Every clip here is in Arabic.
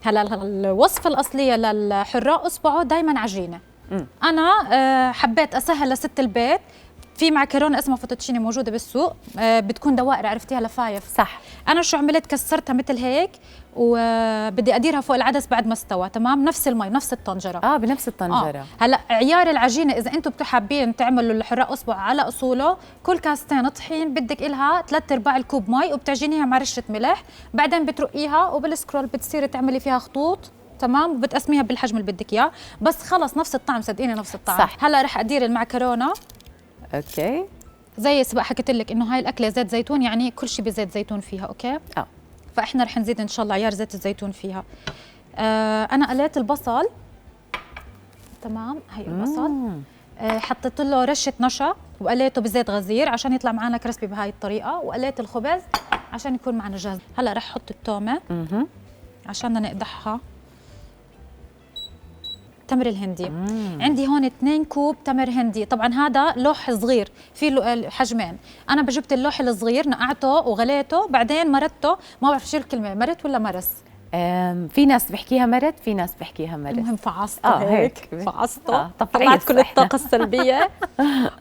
هلا الوصفه الاصليه للحراق اصبعه دائما عجينه. انا حبيت اسهل لست البيت. في معكرونه اسمها فوتوتشيني موجوده بالسوق، بتكون دوائر، عرفتيها لفايف. صح. انا شو عملت؟ كسرتها مثل هيك وبدي اديرها فوق العدس بعد ما استوى. تمام، نفس المي نفس الطنجره. بنفس الطنجره. هلا عيار العجينه، اذا انتم حابين تعملوا الحراق اصبع على اصوله، كل كاستين طحين بدك إلها 3/4 الكوب مي، وبتعجنيها مع رشه ملح، بعدين بترقيها وبالسكرول بتصيري تعملي فيها خطوط. تمام، وبتقسميها بالحجم اللي بدك اياه، بس خلص نفس الطعم، صدقيني نفس الطعم. صح. هلا رح ادير المعكرونه. اوكي. زي سبق حكيت لك انه هاي الاكله زيت زيتون، يعني كل شيء بزيت زيتون فيها. اوكي. فاحنا رح نزيد ان شاء الله عيار زيت الزيتون فيها. انا قليت البصل. تمام، هي البصل. حطيت له رشه نشا وقليته بزيت غزير عشان يطلع معنا كريسبي بهاي الطريقه، وقليت الخبز عشان يكون معنا جاهز. هلا رح احط التومه عشان نقدحها. تمر الهندي. عندي هون 2 كوب تمر هندي. طبعا هذا لوح صغير، في حجمين. انا جبت اللوح الصغير، نقعته وغليته، بعدين مرته. ما بعرف شو الكلمه، مرت ولا مرس؟ في ناس بحكيها مرت، في ناس بحكيها مرس. المهم فعصته هيك. فعصته طلعت كل الطاقه السلبيه.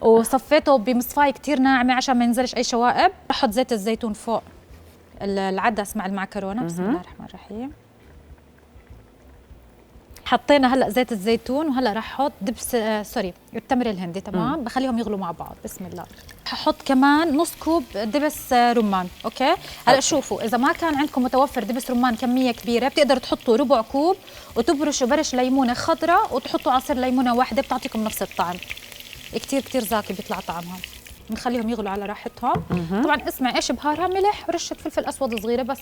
وصفيته بمصفايه كثير ناعمه عشان ما ينزلش اي شوائب. بحط زيت الزيتون فوق العدس مع المعكرونه. بسم الله الرحمن الرحيم. حطينا هلا زيت الزيتون، وهلا رح احط دبس التمر الهندي. تمام، بخليهم يغلوا مع بعض. بسم الله. ححط كمان نص كوب دبس رمان. اوكي. هلا شوفوا، اذا ما كان عندكم متوفر دبس رمان كميه كبيره، بتقدروا تحطوا ربع كوب وتبرشوا برش ليمونه خضراء وتحطوا عصير ليمونه واحده، بتعطيكم نفس الطعم. كثير كثير زاكي بيطلع طعمها. بنخليهم يغلوا على راحتهم. طبعا اسمع ايش بهارها، ملح ورشه فلفل اسود صغيره بس.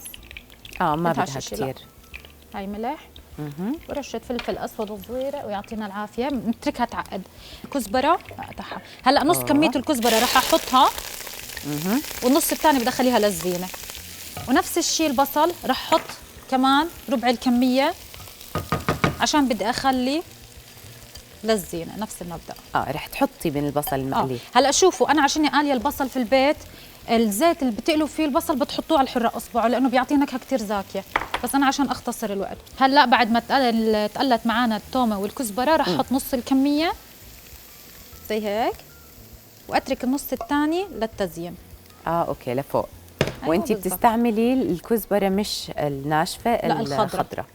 ما بدها كثير. هاي ملح ورشه فلفل اسود صغيره، ويعطينا العافيه. نتركها تعقد. كزبره اقطعها. هلا نص كميه الكزبره رح احطها، والنص الثاني بدي اخليها للزينه. ونفس الشيء البصل رح احط كمان ربع الكميه عشان بدي اخلي للزينه. نفس المبدا. رح تحطي من البصل المقلي. هلا شوفوا، انا عشان قاليه البصل في البيت، الزيت اللي بتقلوا فيه البصل بتحطوه على الحراق اصبعه، لانه بيعطي نكهه كثير زاكيه. بس انا عشان اختصر الوقت، هلا بعد ما تقلت معنا التومه والكزبره، رح احط نص الكميه زي هيك، واترك النص الثاني للتزيين. اوكي، لفوق. أيوة، وانتي بتستعملي الكزبره مش الناشفه؟ لا، الخضراء.